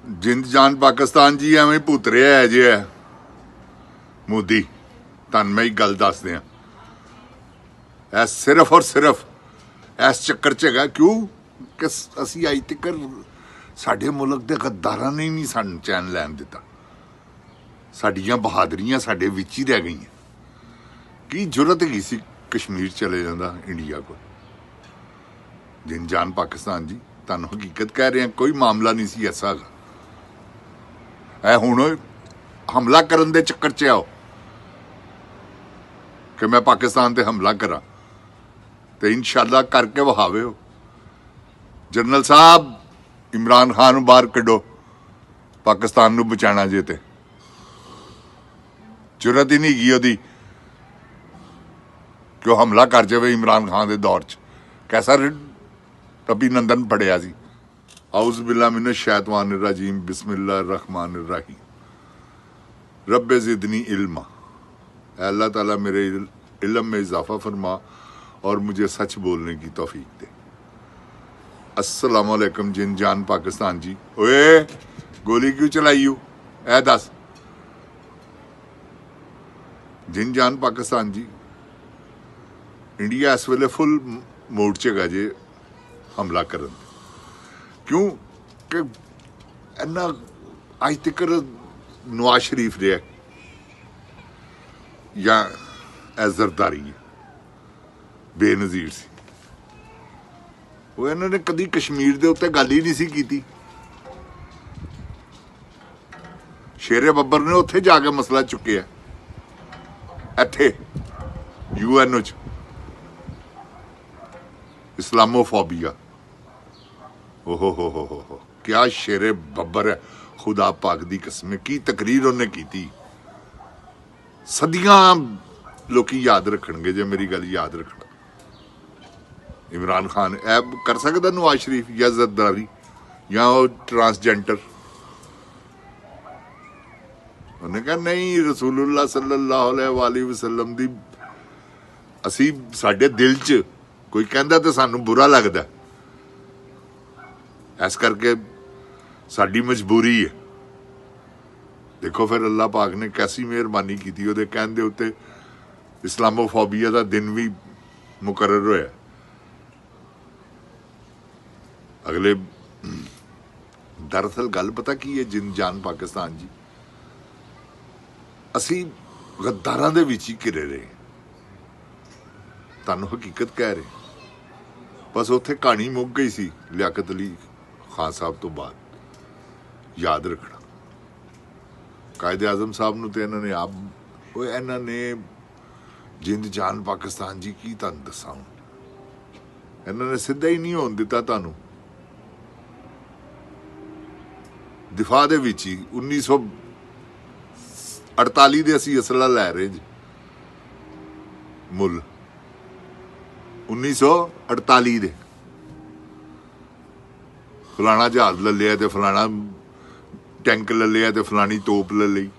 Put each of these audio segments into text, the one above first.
ਜਿੰਦ ਜਾਨ ਪਾਕਿਸਤਾਨ ਜੀ ਐਵੇਂ ਭੁੱਤ ਰਿਹਾ ਹੈ ਜੇ ਮੋਦੀ। ਤੁਹਾਨੂੰ ਮੈਂ ਇੱਕ ਗੱਲ ਦੱਸ ਦਿਆਂ, ਇਹ ਸਿਰਫ ਔਰ ਸਿਰਫ ਇਸ ਚੱਕਰ 'ਚ ਹੈਗਾ ਕਿਉਂ ਕਿ ਅਸੀਂ ਅੱਜ ਤੱਕ ਸਾਡੇ ਮੁਲਕ ਦੇ ਗੱਦਾਰਾਂ ਨੇ ਨਹੀਂ ਸਾਨੂੰ ਚੈਨ ਲੈਣ ਦਿੱਤਾ। ਸਾਡੀਆਂ ਬਹਾਦਰੀਆਂ ਸਾਡੇ ਵਿੱਚ ਹੀ ਰਹਿ ਗਈਆਂ। ਕੀ ਜ਼ਰੂਰਤ ਹੈਗੀ ਸੀ ਕਸ਼ਮੀਰ ਚਲੇ ਜਾਂਦਾ ਇੰਡੀਆ ਕੋਲ। ਜਿੰਦ ਜਾਨ ਪਾਕਿਸਤਾਨ ਜੀ, ਤੁਹਾਨੂੰ ਹਕੀਕਤ ਕਹਿ ਰਹੇ ਹਾਂ, ਕੋਈ ਮਾਮਲਾ ਨਹੀਂ ਸੀ ਐਸਾ ਹੈਗਾ। ਇਹ ਹੁਣ ਹਮਲਾ ਕਰਨ ਦੇ ਚੱਕਰ 'ਚ ਆਓ ਕਿ ਮੈਂ ਪਾਕਿਸਤਾਨ ਤੇ ਹਮਲਾ ਕਰਾਂ, ਤੇ ਇਨਸ਼ਾਅੱਲਾ ਕਰਕੇ ਵਹਾਵੇ ਹੋ। ਜਨਰਲ ਸਾਹਿਬ ਇਮਰਾਨ ਖਾਨ ਨੂੰ ਬਾਹਰ ਕੱਢੋ, ਪਾਕਿਸਤਾਨ ਨੂੰ ਬਚਾਉਣਾ ਜੇ ਤੇ ਜ਼ਰੂਰਤ ਹੀ ਨਹੀਂ ਗਈ ਉਹਦੀ ਕਿ ਉਹ ਹਮਲਾ ਕਰ ਜਾਵੇ। ਇਮਰਾਨ ਖਾਨ ਦੇ ਦੌਰ 'ਚ ਕੈਸਾ ਅਭਿਨੰਦਨ ਪੜਿਆ ਸੀ। ਆਊਜ਼ ਬਿल्ला मिनश शैतानिर रजीम बिस्मिल्लाहिर रहमानिर रहीम। रब्बे ज़िदनी इल्मा, अल्लाह ताला मेरे इल्म में इजाफा फरमा और मुझे सच बोलने की तौफीक दे। अस्सलाम वालेकुम जिन जान पाकिस्तान जी। ओए गोली क्यों चलाई हो ऐ दस। जिन जान पाकिस्तान जी, इंडिया इस वेले फुल मोड च हैगा जे हमला करन। क्यों कि इन्ना अज तक नवाज शरीफ रहा या जरदारी बेनज़ीर सी, वो इन्होंने कभी कश्मीर के उत्ते गल ही नहीं सी कीती। शेरे बब्बर ने उत्थे जाके मसला चुकिया इत्थे UN च इस्लामोफोबिया। ओहो क्या शेरे बब्बर है, खुदा पाक दी कसम। की तकरीर उन्हें की थी, सदियां लोग याद रखणगे जे मेरी गल याद रखना। इमरान खान ऐ कर सकता नवाज शरीफ या जरदारी या ट्रांसजेंडर। उन्हें कहा नहीं, रसूलुल्लाह सल्लल्लाहु अलैहि वसल्लम दी असी साडे दिल च कोई कहंदा ते सानू बुरा लगदा, इस करके साडी मजबूरी है। देखो फिर अल्लाह पाक ने कैसी मेहरबानी की थी, उहदे कहण दे उत्ते इस्लामोफोबिया का दिन भी मुकर्रर होया। अगले दरअसल गल पता की है जिन जान पाकिस्तान जी, असी गद्दारां दे विच ही घिरे रहे। तुहानूं हकीकत कह रहे, बस उत्थे कहानी मुक गई सी लियाकत अली खान साहब तो बाद। याद रखना कायदे आजम साहब नूं ते इन्होंने आप इन्होंने जिंद जान पाकिस्तान जी की तुहानूं दसां, इन्होंने सीधा ही नहीं होण दिता। तुहानूं दिफा दे विच ही 1948 दे असीं असला लै रहे जी, मुल 1948 दे फलाना जहाज ले लिया तो फलाना टैंक ले लिया तो फलानी तोप ले ली।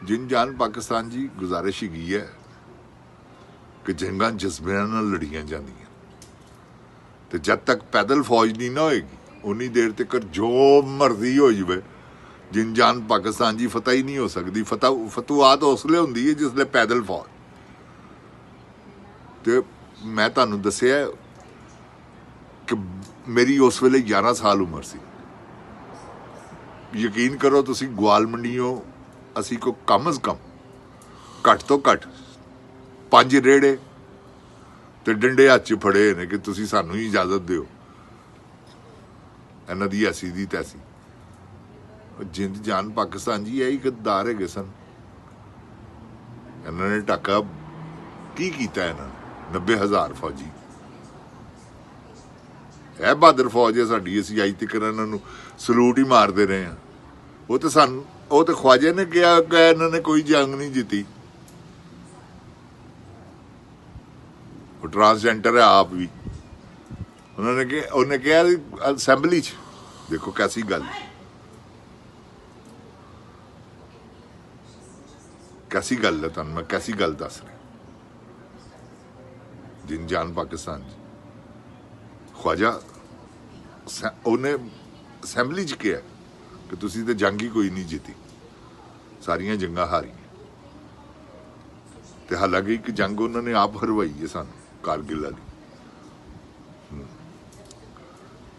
जिन जान पाकिस्तान जी गुजारिश ही है कि जंगां जज्बिਆਂ ਨਾਲ लड़ियां ਜਾਂਦੀਆਂ, तो जब तक पैदल फौज नहीं ना होएगी उन्नी देर तक जो मर्जी हो जाए जिन जान पाकिस्तान जी फतह ही नहीं हो सकती। फतूआत उसले होंदी है जिसले पैदल फौज। तो मैं तुहानूं दस्सिया कि मेरी उस वेले 11 साल उम्र सी। यकीन करो तुसी ग्वाल मंडियों असी को कम अज कम घट तो घट 5 रेड़े ते डंडे हथ च फड़े ने कि तुसी सानू ही इजाजत दिओ। इन्हां दी ऐसी दी तैसी। जिंद जान पाकिस्तान जी यही गद्दार है सन। इन्होंने टाका की कीता, इन्होंने 90,000 फौजी। यह बहादुर फौज है साडी, असीं अज तक इन्होंने सलूट ही मारते रहे हैं। वो तो सानू वो तो ख्वाजा ने कहा कि इन्होंने कोई जंग नहीं जीती। वो ट्रांसजेंडर है आप भी। उन्हें कहा असैंबली च, देखो कैसी गल, कैसी गल है। तुहानूं मैं कैसी गल दस रहा। जिन जान पाकिस्तान ख्वाजा उन्हें असैंबली च किया कि तुसी ते जंग ही कोई नहीं जीती, सारियां जंगां हारी। ते हालांकि एक जंग उन्होंने आप हरवाई है सानू, कारगिल वाली।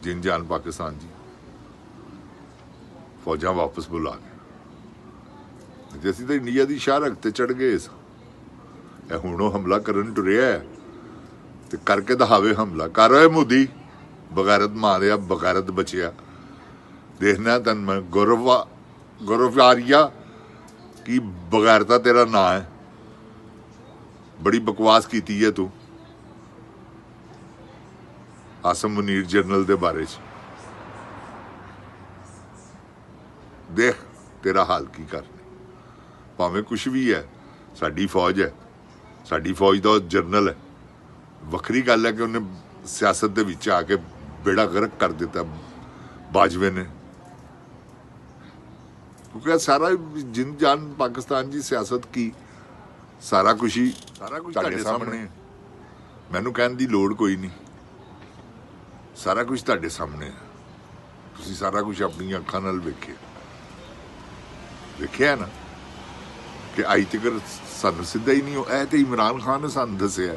जिन जान पाकिस्तान जी, फौजां वापस बुला के ते असीं तो इंडिया की शाहरग ते चढ़ गए। हुण वो हमला करन टुरिया है ते करके दिखावे हमला। कर ओए मोदी, बगैरत मारिया बगैरत बचिया। देखना तन मैं गौरवारिया की बगैरता तेरा ना है। बड़ी बकवास की है तू आसम मुनीर जनरल के बारे च। देख तेरा हाल की करने, भावें कुछ भी है, साडी फौज है, साडी फौज का जनरल है। वखरी गल है कि उन्हें सियासत के विच आके बेड़ा गर्क कर दिता बाजवे ने, क्योंकि सारा जिन जान पाकिस्तान की सियासत की सारा कुछ तुहाडे सामने है। मैनू कहने की लोड़ कोई नहीं, सारा कुछ तुहाडे सामने है। तुसीं सारा कुछ अपनी अखां नाल वेखिया ना कि अज तक सानू सीधा ही नहीं हो। ऐ ते इमरान खान ने सानू दसिया,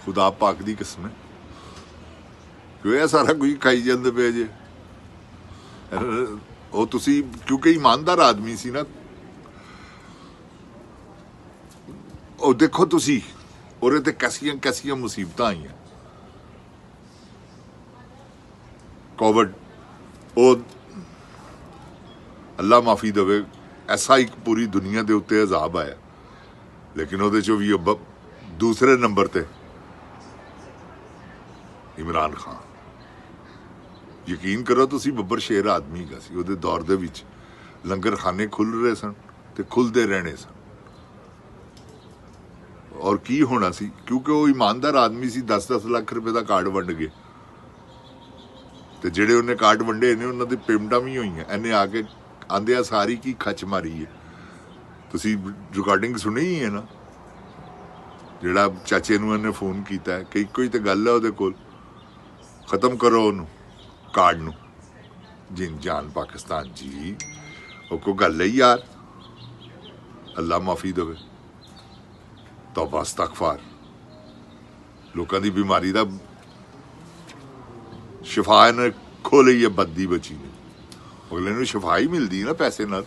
खुदा पाक दी कसम, क्यों यह सारा कुछ खाई जाते पे जे। वो तुसी क्योंकि ईमानदार आदमी सी ना, ਉਹ देखो तुसी ਉਹਦੇ ਤੇ कैसियां मुसीबत आईयां। कोविड वो अल्लाह माफ़ी देवे, ऐसा एक पूरी दुनिया के उत्ते अजाब आया, लेकिन वो भी दूसरे नंबर ते इमरान खान। यकीन करो तुसी बब्बर शेर आदमी का सी। ਉਹਦੇ दौर ਦੇ ਵਿੱਚ लंगर खाने खुल रहे सन ते खुलते रहने सन। और की होना सी, क्योंकि वो ईमानदार आदमी सी। 10-10 लाख रुपए का कार्ड वंड गए, तो जेडे उन्हें कार्ड वंडे ने उन्होंने पेमेंटा भी हुई। इन्हें आके आंदे सारी की खच मारी है। तुसी रिकॉर्डिंग सुनी ही है ना, जेड़ा चाचे नूं इन्हें फोन किया है कि इको ही तो गल है उहदे कोल, खत्म करो उन्होंने कार्ड नूं। जिन जान पाकिस्तान जी, वो कोई गल है यार, अल्लाह माफ़ी देवे। तौबा इस्तगफार। लोगों की बीमारी का शिफा ने खो ली है बदी बची ने। अगले नूं शिफा ही मिलती ना पैसे नाल,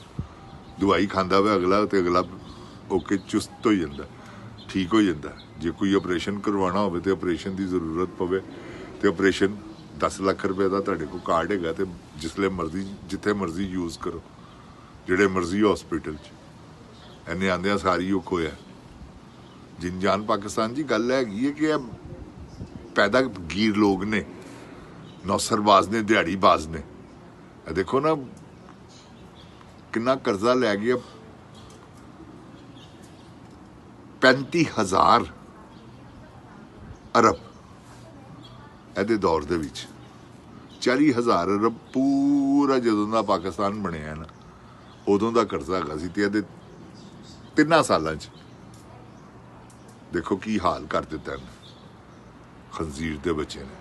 दवाई खांदा वा अगला तो अगला ओके चुस्त हो जाता, ठीक हो जाता। जे कोई ऑपरेशन करवाना हो तो ऑपरेशन की जरूरत पवे तो ऑपरेशन 10 लाख रुपए का तुहाडे कोल कार्ड हैगा तो जिसले मर्जी जिथे मर्जी यूज़ करो, जिहड़े मर्जी हॉस्पिटल च। इन्हें आंदियां सारी वो खोया। जिन जान पाकिस्तान जी गल हैगी है कि पैदा गीर लोग ने, नौसरबाज ने, दिहाड़ीबाज ने। देखो ना कितना कर्जा लै गया, 35,000 अरब ਇਹਦੇ दौर ਦੇ ਵਿੱਚ 40,000 अरब पूरा ਜਦੋਂ ਦਾ पाकिस्तान ਬਣਿਆ ना ਉਦੋਂ ਦਾ ਕਰਜ਼ਾ ਹੈਗਾ ਸੀ। ਤੇ ਇਹਦੇ 3 ਸਾਲਾਂ 'ਚ देखो की हाल कर दिता है खंजीर के बच्चे ने।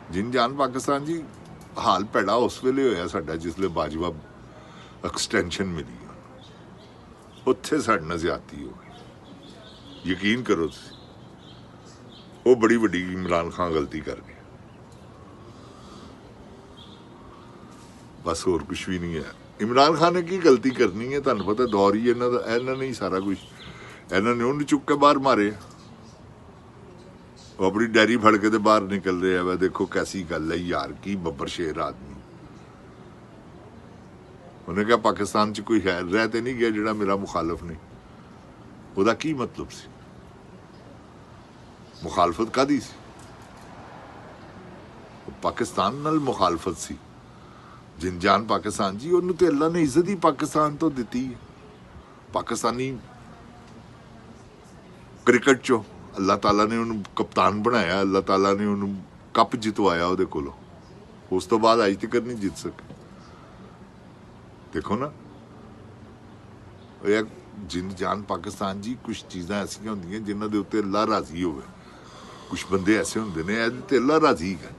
जिन जान पाकिस्तान जी हाल भैड़ा उस वेले होया साडा जिसले बाजवा एक्सटेंशन मिली, उत्थे साडे नाल ज़्यादती हो गई। यकीन करो तुसीं, वो बड़ी वड्डी इमरान खान गलती कर गया, बस होर कुछ भी नहीं है। इमरान खान ने की गलती करनी है, तुहानूं पता दौर ही इन्हां ने ही सारा कुछ, इन्होंने उन्हें चुक के बाहर मारे। वो अपनी डायरी फड़ के तो बाहर निकल रहे हैं। वह देखो कैसी गल है यार, की बब्बर शेर आदमी। उन्हें कहा पाकिस्तान च कोई है रह तो नहीं गया जिहड़ा मेरा मुखालफ नहीं। ਉਹਦਾ की मतलब सी, मुखालफत कादी सी? पाकिस्तान नाल मुखालफत सी। जिन जान पाकिस्तान जी, उन्होंने तो अल्लाह ने इज्जत ही पाकिस्तान तो दी है। पाकिस्तानी क्रिकेट चो अल्लाह ताला ने उन्होंने कप्तान बनाया, अल्लाह ताला ने उन्होंने कप जितवाया ਉਹਦੇ ਕੋਲੋਂ। उस तो बाद अज तक नहीं जित सके। देखो ना जिन जान पाकिस्तान जी, कुछ चीज़ां ऐसियां होंदियां जिन्हां दे उत्ते अल्लाह राजी होवे। कुछ बंदे ऐसे होंदे ने ते अल्लाह राजी है।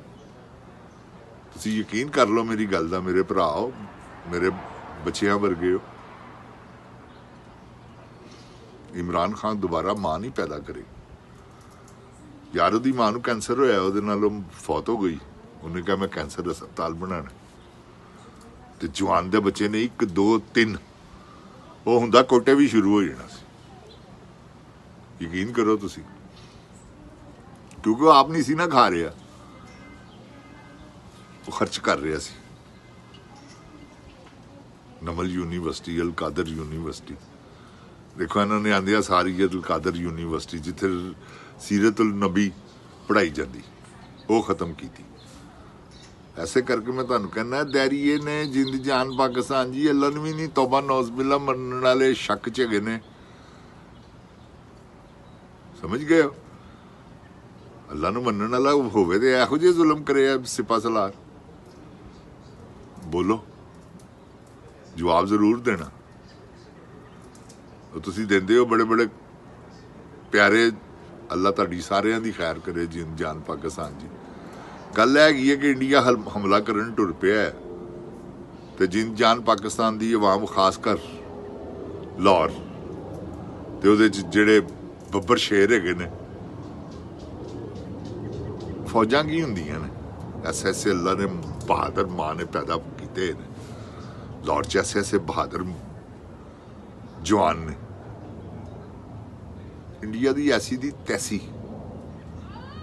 ਤੁਸੀਂ ਯਕੀਨ ਕਰ ਲਓ ਮੇਰੀ ਗੱਲ ਦਾ, ਮੇਰੇ ਭਰਾ ਹੋ, ਮੇਰੇ ਬੱਚਿਆਂ ਵਰਗੇ ਹੋ। ਇਮਰਾਨ ਖਾਨ ਦੁਬਾਰਾ ਮਾਂ ਨਹੀਂ ਪੈਦਾ ਕਰੇ ਯਾਰ। ਉਹਦੀ ਮਾਂ ਨੂੰ ਕੈਂਸਰ ਹੋਇਆ, ਉਹਦੇ ਨਾਲ ਉਹ ਫੌਤ ਹੋ ਗਈ। ਉਹਨੇ ਕਿਹਾ ਮੈਂ ਕੈਂਸਰ ਹਸਪਤਾਲ ਬਣਾਉਣਾ। ਤੇ ਜਵਾਨ ਦੇ ਬੱਚੇ ਨੇ 1 2 3 ਉਹ ਹੁੰਦਾ ਕੋਟੇ ਵੀ ਸ਼ੁਰੂ ਹੋ ਜਾਣਾ ਸੀ। ਯਕੀਨ ਕਰੋ ਤੁਸੀਂ, ਕਿਉਂਕਿ ਉਹ ਆਪ ਨਹੀਂ ਸੀ ਨਾ ਖਾ ਰਿਹਾ, ਉਹ ਖਰਚ ਕਰ ਰਿਹਾ ਸੀ। ਨਮਲ ਯੂਨੀਵਰਸਿਟੀ, ਅਲ ਕਾਦਰ ਯੂਨੀਵਰਸਿਟੀ, ਦੇਖੋ ਇਹਨਾਂ ਨੇ ਆਂਦੇ ਆ ਸਾਰੀ ਅਲ ਕਾਦਰ ਯੂਨੀਵਰਸਿਟੀ ਜਿੱਥੇ ਸੀਰਤੁਲ ਨਬੀ ਪੜ੍ਹਾਈ ਜਾਂਦੀ, ਉਹ ਖਤਮ ਕੀਤੀ। ਐਸੇ ਕਰਕੇ ਮੈਂ ਤੁਹਾਨੂੰ ਕਹਿੰਦਾ दैरिए ने जिंद जान पाकिस्तान जी, अल्लाह ਨੂੰ ਵੀ ਨਹੀਂ ਤੌਬਾ ਨੌਜ਼ ਬਿੱਲਾ ਮੰਨਣ ਵਾਲੇ ਸ਼ੱਕ ਚ ਹੈਗੇ ਨੇ। ਸਮਝ ਗਏ ਹੋ? ਅੱਲਾ ਨੂੰ ਮੰਨਣ ਵਾਲਾ ਹੋਵੇ ਤੇ ਇਹੋ ਜਿਹੇ ਜ਼ੁਲਮ ਕਰੇ ਸਿਪਾ ਸਲਾਰ। ਬੋਲੋ, ਜਵਾਬ ਜ਼ਰੂਰ ਦੇਣਾ। ਉਹ ਤੁਸੀਂ ਦਿੰਦੇ ਹੋ ਬੜੇ ਬੜੇ ਪਿਆਰੇ। ਅੱਲਾ ਤੁਹਾਡੀ ਸਾਰਿਆਂ ਦੀ ਖੈਰ ਕਰੇ। ਜਿੰਦ ਜਾਨ ਪਾਕਿਸਤਾਨ ਜੀ। ਗੱਲ ਹੈਗੀ ਹੈ ਕਿ ਇੰਡੀਆ ਹਮਲਾ ਕਰਨ ਟੁਰ ਪਿਆ ਹੈ ਤੇ ਜਿੰਦ ਜਾਨ ਪਾਕਿਸਤਾਨ ਦੀ ਆਵਾਮ, ਖਾਸ ਕਰ ਲਾਹੌਰ ਤੇ ਉਹਦੇ ਚ ਜਿਹੜੇ ਬੱਬਰ ਸ਼ੇਰ ਹੈਗੇ ਨੇ, ਫੌਜਾਂ ਕੀ ਹੁੰਦੀਆਂ ਨੇ, ਐਸੇ ਅੱਲਾ ਨੇ ਬਹਾਦਰ ਮਾਂ ਨੇ ਪੈਦਾ ਕੀਤੇ ਨੇ। ਲਾਹੌਰ ਚ ਐਸੇ ਬਹਾਦਰ ਜਵਾਨ ਨੇ। ਇੰਡੀਆ ਦੀ ਐਸੀ ਦੀ ਤੈਸੀ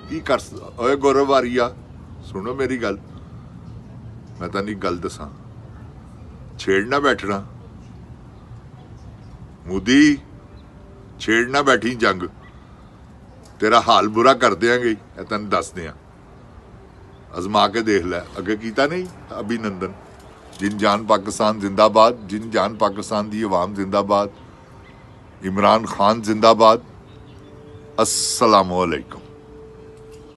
ਕੀ ਕਰ। ਓਏ ਗੌਰਵ ਵਾਰੀਆ, ਸੁਣੋ ਮੇਰੀ ਗੱਲ, ਮੈਂ ਤੁਹਾਨੂੰ ਇੱਕ ਗੱਲ ਦੱਸਾਂ, ਛੇੜਨਾ ਬੈਠਣਾ ਮੋਦੀ, ਛੇੜਨਾ ਬੈਠੀ ਜੰਗ, ਤੇਰਾ ਹਾਲ ਬੁਰਾ ਕਰ ਦਿਆਂਗੇ। ਇਹ ਤੈਨੂੰ ਦੱਸਦੇ ਆ, ਅਜ਼ਮਾ ਕੇ ਦੇਖ ਲੈ। ਅੱਗੇ ਕੀਤਾ ਨਹੀਂ ਅਭਿਨੰਦਨ। ਜਿਨ ਜਾਨ ਪਾਕਿस्तान जिंदाबाद, जिन जान पाकिस्तान दी आवाम जिंदाबाद, इमरान खान जिंदाबाद। अस्सलामु अलैकुम।